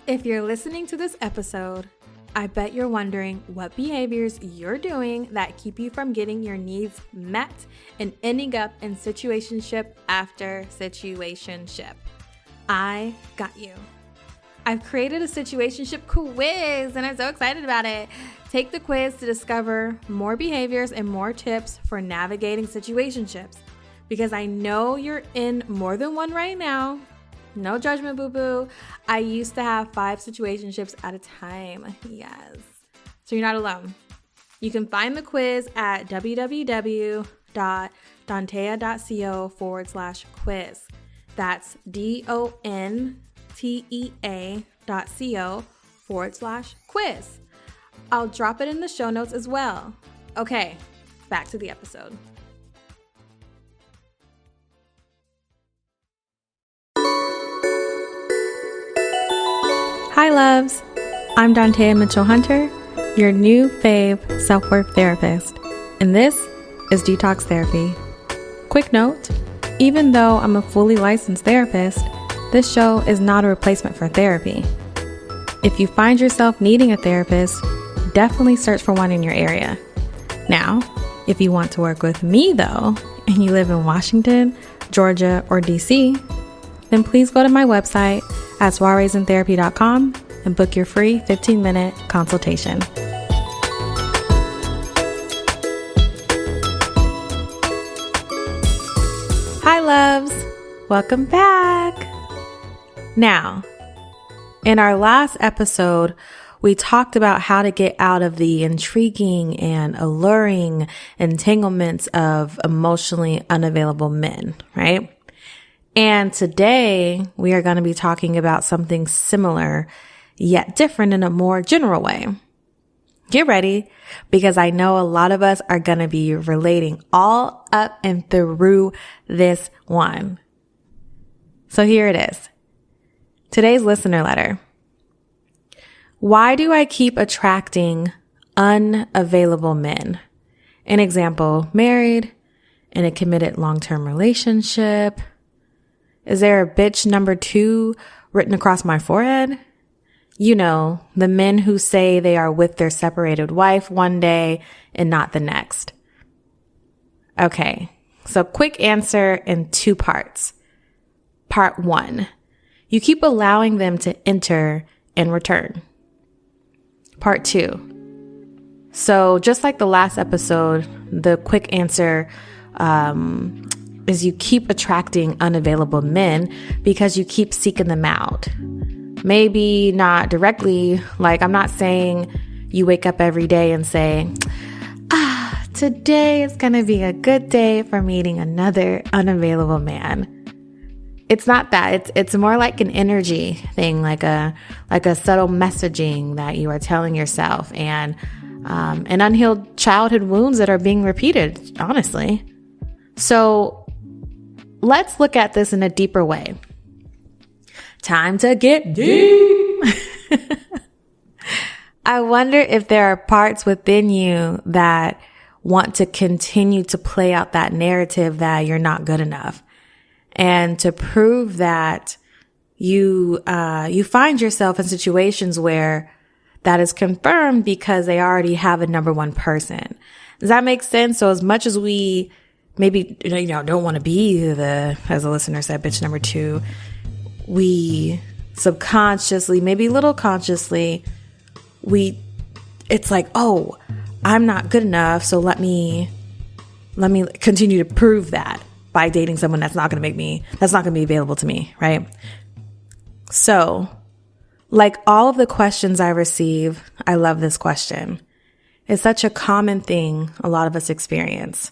If you're listening to this episode, I bet you're wondering what behaviors you're doing that keep you from getting your needs met and ending up in situationship after situationship. I got you. I've created a situationship quiz and I'm so excited about it. Take the quiz to discover more behaviors and more tips for navigating situationships, because I know you're in more than one right now. No judgment, boo-boo. I used to have 5 situationships at a time. Yes. So you're not alone. You can find the quiz at www.dontea.co/quiz. That's DONTEA.co/quiz. I'll drop it in the show notes as well. Okay, back to the episode. Hi loves, I'm Dontea Mitchell-Hunter, your new fave self-worth therapist, and this is Detox Therapy. Quick note, even though I'm a fully licensed therapist, this show is not a replacement for therapy. If you find yourself needing a therapist, definitely search for one in your area. Now, if you want to work with me though, and you live in Washington, Georgia, or DC, then please go to my website at soireesintherapy.com and book your free 15-minute consultation. Hi loves, welcome back. Now, in our last episode, we talked about how to get out of the intriguing and alluring entanglements of emotionally unavailable men, right? And today we are going to be talking about something similar, yet different in a more general way. Get ready, because I know a lot of us are going to be relating all up and through this one. So here it is. Today's listener letter. Why do I keep attracting unavailable men? An example, married, in a committed long-term relationship. Is there a bitch number 2 written across my forehead? You know, the men who say they are with their separated wife one day and not the next. Okay, so quick answer in 2 parts. Part 1, you keep allowing them to enter and return. Part 2, so just like the last episode, the quick answer is you keep attracting unavailable men because you keep seeking them out. Maybe not directly, like I'm not saying you wake up every day and say, today is going to be a good day for meeting another unavailable man. It's not that. It's more like an energy thing, like a subtle messaging that you are telling yourself, and unhealed childhood wounds that are being repeated, honestly. So let's look at this in a deeper way. Time to get deep. I wonder if there are parts within you that want to continue to play out that narrative that you're not good enough. And to prove that you find yourself in situations where that is confirmed because they already have a number one person. Does that make sense? So as much as we maybe, don't want to be as the listener said, bitch number 2, we subconsciously, maybe a little consciously, it's like, oh, I'm not good enough. So let me continue to prove that by dating someone that's not going to be available to me. Right. So like all of the questions I receive, I love this question. It's such a common thing a lot of us experience.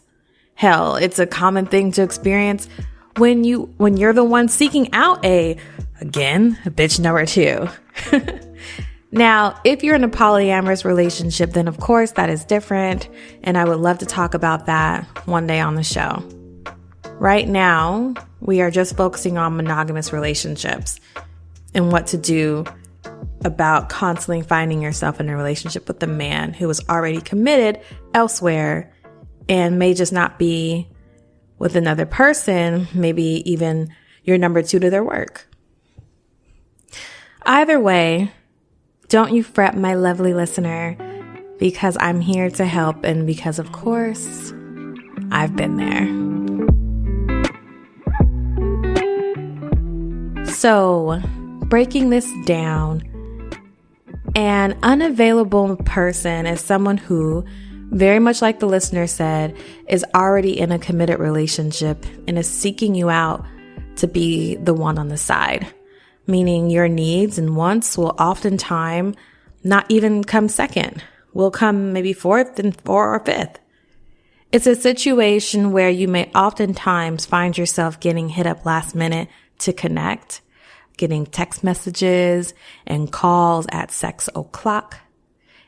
Hell, it's a common thing to experience when you're the one seeking out a bitch number 2. Now, if you're in a polyamorous relationship, then of course that is different. And I would love to talk about that one day on the show. Right now, we are just focusing on monogamous relationships and what to do about constantly finding yourself in a relationship with a man who is already committed elsewhere and may just not be with another person, maybe even your number 2 to their work. Either way, don't you fret, my lovely listener, because I'm here to help and because, of course, I've been there. So, breaking this down, an unavailable person is someone who, very much like the listener said, is already in a committed relationship and is seeking you out to be the one on the side. Meaning your needs and wants will oftentimes not even come second, will come maybe fourth or fifth. It's a situation where you may oftentimes find yourself getting hit up last minute to connect, getting text messages and calls at 6 o'clock.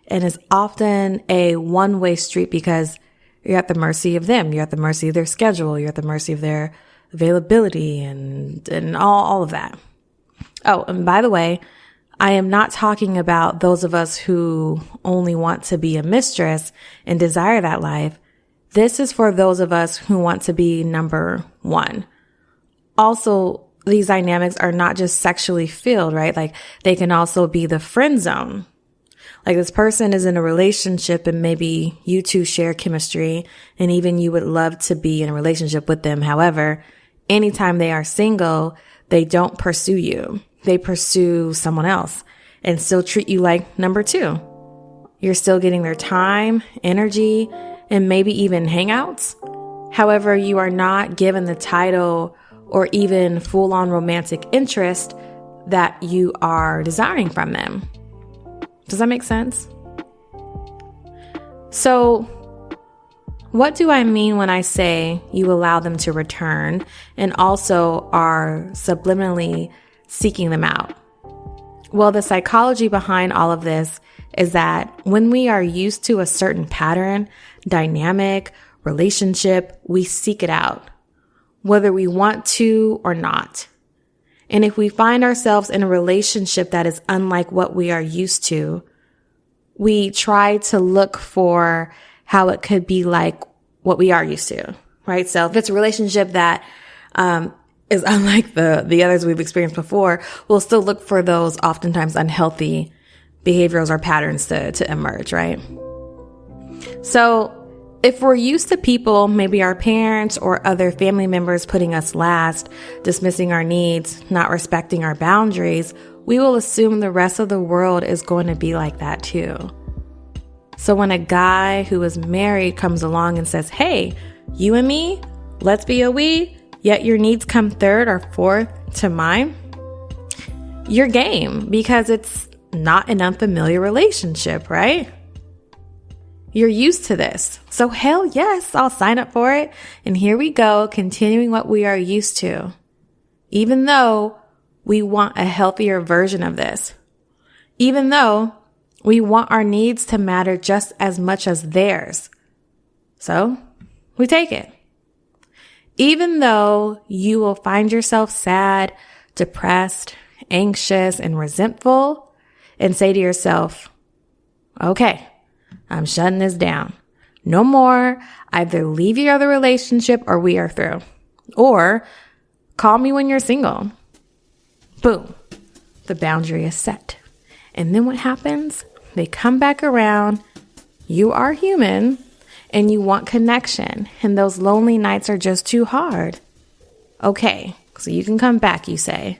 And it's often a one-way street because you're at the mercy of them. You're at the mercy of their schedule. You're at the mercy of their availability and all of that. Oh, and by the way, I am not talking about those of us who only want to be a mistress and desire that life. This is for those of us who want to be number one. Also, these dynamics are not just sexually filled, right? Like they can also be the friend zone. Like this person is in a relationship and maybe you two share chemistry and even you would love to be in a relationship with them. However, anytime they are single, they don't pursue you. They pursue someone else and still treat you like number two. You're still getting their time, energy, and maybe even hangouts. However, you are not given the title or even full-on romantic interest that you are desiring from them. Does that make sense? So, what do I mean when I say you allow them to return and also are subliminally seeking them out? Well, the psychology behind all of this is that when we are used to a certain pattern, dynamic, relationship, we seek it out, whether we want to or not. And if we find ourselves in a relationship that is unlike what we are used to, we try to look for how it could be like what we are used to, right? So if it's a relationship that is unlike the others we've experienced before, we'll still look for those oftentimes unhealthy behaviors or patterns to emerge, right? So if we're used to people, maybe our parents or other family members putting us last, dismissing our needs, not respecting our boundaries, we will assume the rest of the world is going to be like that too. So when a guy who is married comes along and says, hey, you and me, let's be a we, yet your needs come third or fourth to mine, you're game because it's not an unfamiliar relationship, right? You're used to this. So hell yes, I'll sign up for it. And here we go, continuing what we are used to. Even though we want a healthier version of this. Even though we want our needs to matter just as much as theirs. So we take it. Even though you will find yourself sad, depressed, anxious, and resentful, and say to yourself, okay, I'm shutting this down. No more. Either leave your other relationship or we are through. Or call me when you're single. Boom. The boundary is set. And then what happens? They come back around. You are human and you want connection. And those lonely nights are just too hard. Okay. So you can come back, you say.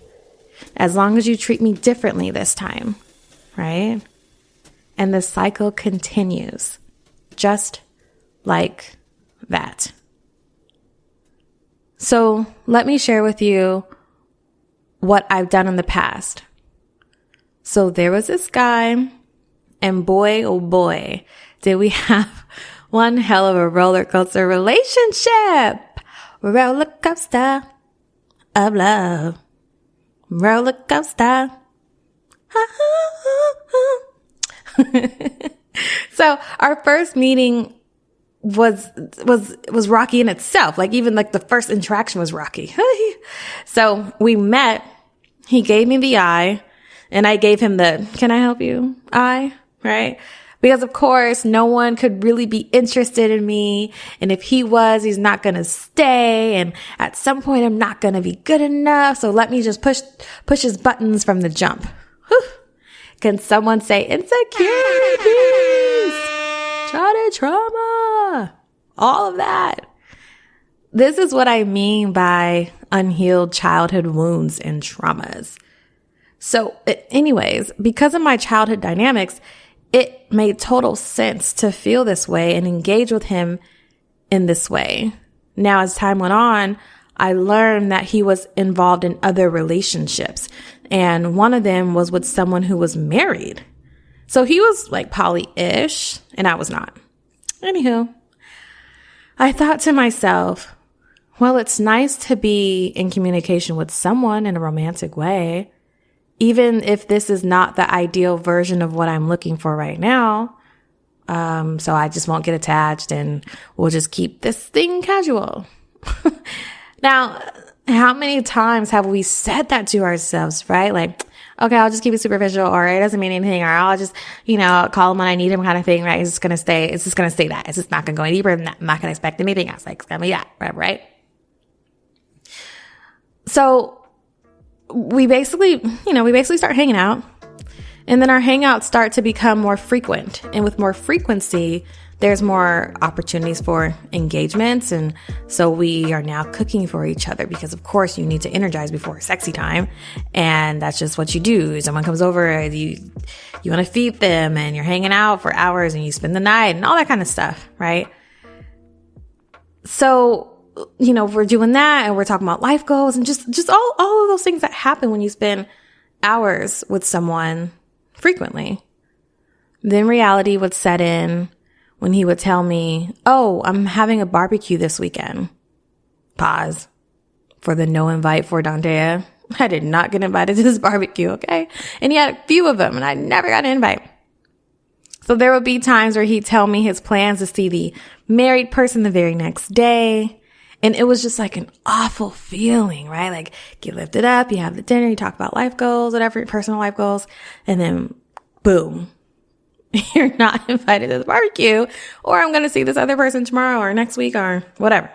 As long as you treat me differently this time. Right? And the cycle continues just like that. So let me share with you what I've done in the past. So there was this guy, and boy, oh boy, did we have one hell of a roller coaster relationship. Roller coaster of love. Roller coaster. So our first meeting was rocky in itself. Like even like the first interaction was rocky. So we met, he gave me the eye and I gave him the, can I help you eye? Right? Because of course no one could really be interested in me. And if he was, he's not going to stay. And at some point I'm not going to be good enough. So let me just push his buttons from the jump. Can someone say insecurities, childhood trauma, all of that? This is what I mean by unhealed childhood wounds and traumas. So anyways, because of my childhood dynamics, it made total sense to feel this way and engage with him in this way. Now, as time went on, I learned that he was involved in other relationships, and one of them was with someone who was married. So he was like poly-ish, and I was not. Anywho, I thought to myself, well, it's nice to be in communication with someone in a romantic way, even if this is not the ideal version of what I'm looking for right now. So I just won't get attached and we'll just keep this thing casual. Now, how many times have we said that to ourselves, right? Like, okay, I'll just keep it superficial, or it doesn't mean anything, or I'll just, call him when I need him kind of thing, right? It's just going to stay that. It's just not going to go any deeper than that. I'm not going to expect anything else. Like, it's going to be that, right? So we basically start hanging out, and then our hangouts start to become more frequent. And with more frequency, there's more opportunities for engagements. And so we are now cooking for each other because, of course, you need to energize before sexy time. And that's just what you do. Someone comes over, you want to feed them, and you're hanging out for hours, and you spend the night and all that kind of stuff, right? So, we're doing that, and we're talking about life goals and just all of those things that happen when you spend hours with someone frequently. Then reality would set in when he would tell me, oh, I'm having a barbecue this weekend. Pause for the no invite for Dantea. I did not get invited to this barbecue, okay? And he had a few of them, and I never got an invite. So there would be times where he'd tell me his plans to see the married person the very next day. And it was just like an awful feeling, right? Like, get lifted up, you have the dinner, you talk about life goals, whatever, personal life goals, and then boom, you're not invited to the barbecue, or I'm going to see this other person tomorrow or next week or whatever.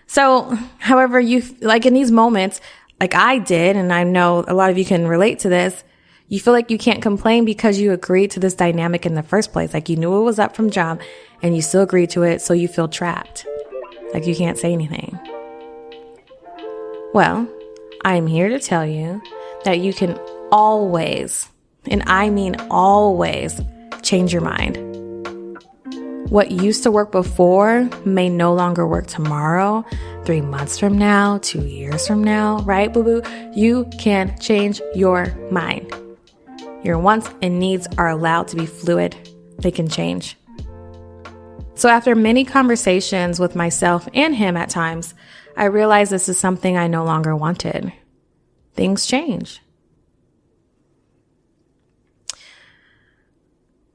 So, however, like in these moments, like I did, and I know a lot of you can relate to this, you feel like you can't complain because you agreed to this dynamic in the first place. Like you knew it was up from jump and you still agreed to it, so you feel trapped. Like you can't say anything. Well, I'm here to tell you that you can always, and I mean always, change your mind. What used to work before may no longer work tomorrow, 3 months from now, 2 years from now, right, boo-boo? You can change your mind. Your wants and needs are allowed to be fluid. They can change. So after many conversations with myself and him at times, I realized this is something I no longer wanted. Things change.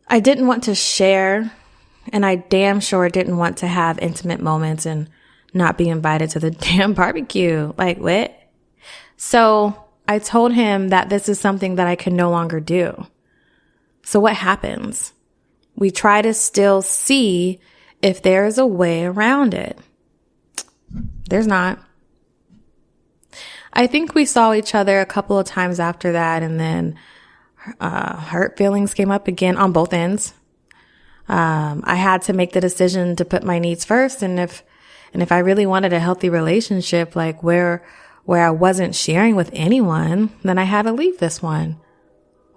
I didn't want to share, and I damn sure didn't want to have intimate moments and not be invited to the damn barbecue. Like, what? So I told him that this is something that I can no longer do. So what happens? We try to still see if there is a way around it. There's not. I think we saw each other a couple of times after that, and then hurt feelings came up again on both ends. I had to make the decision to put my needs first, and if I really wanted a healthy relationship, like where I wasn't sharing with anyone, then I had to leave this one.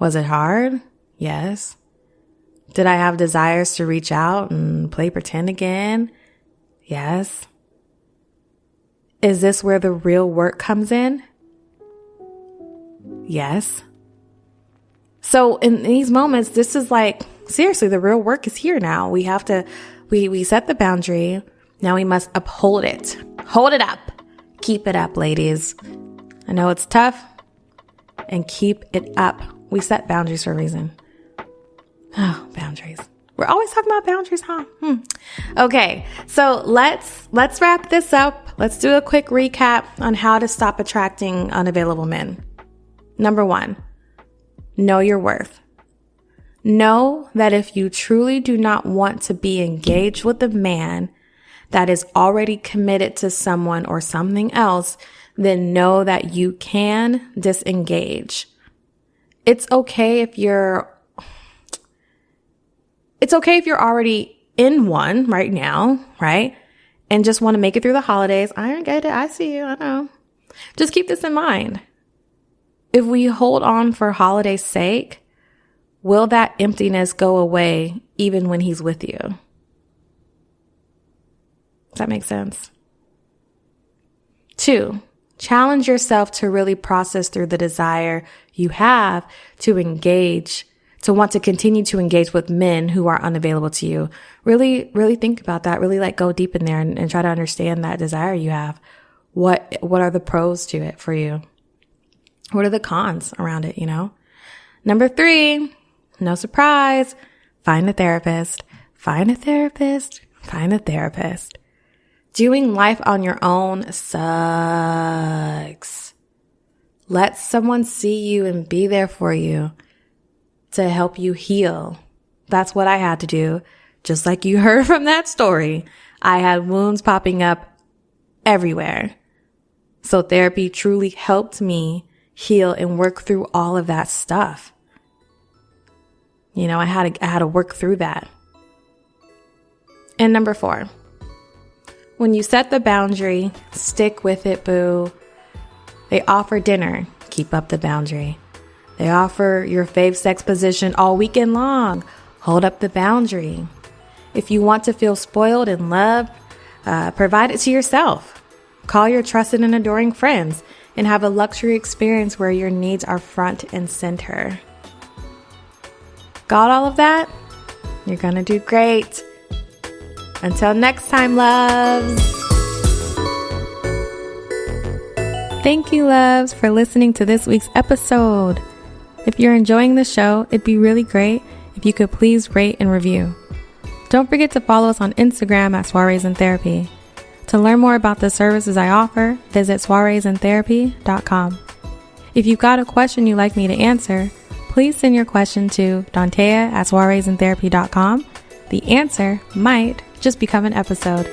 Was it hard? Yes. Did I have desires to reach out and play pretend again? Yes. Is this where the real work comes in? Yes. So in these moments, this is like, seriously, the real work is here now. We have to, we set the boundary. Now we must uphold it. Hold it up. Keep it up, ladies. I know it's tough, and keep it up. We set boundaries for a reason. Oh, boundaries. We're always talking about boundaries, huh? Okay, so let's wrap this up. Let's do a quick recap on how to stop attracting unavailable men. Number 1, know your worth. Know that if you truly do not want to be engaged with a man that is already committed to someone or something else, then know that you can disengage. It's okay if you're already in one right now, right? And just want to make it through the holidays. I get it. I see you. I know. Just keep this in mind. If we hold on for holiday's sake, will that emptiness go away even when he's with you? Does that make sense? 2, challenge yourself to really process through the desire you have to engage, to want to continue to engage with men who are unavailable to you. Really, really think about that. Really go deep in there and try to understand that desire you have. What are the pros to it for you? What are the cons around it, Number 3, no surprise, find a therapist. Find a therapist. Find a therapist. Doing life on your own sucks. Let someone see you and be there for you to help you heal. That's what I had to do. Just like you heard from that story, I had wounds popping up everywhere. So therapy truly helped me heal and work through all of that stuff. I had to work through that. And number 4, when you set the boundary, stick with it, boo. They offer dinner, keep up the boundary. They offer your fave sex position all weekend long, hold up the boundary. If you want to feel spoiled and loved, provide it to yourself. Call your trusted and adoring friends and have a luxury experience where your needs are front and center. Got all of that? You're gonna do great. Until next time, loves. Thank you, loves, for listening to this week's episode. If you're enjoying the show, it'd be really great if you could please rate and review. Don't forget to follow us on Instagram at Soirees in Therapy. To learn more about the services I offer, visit soireesintherapy.com. If you've got a question you'd like me to answer, please send your question to Dantea at soireesintherapy.com. The answer might just become an episode.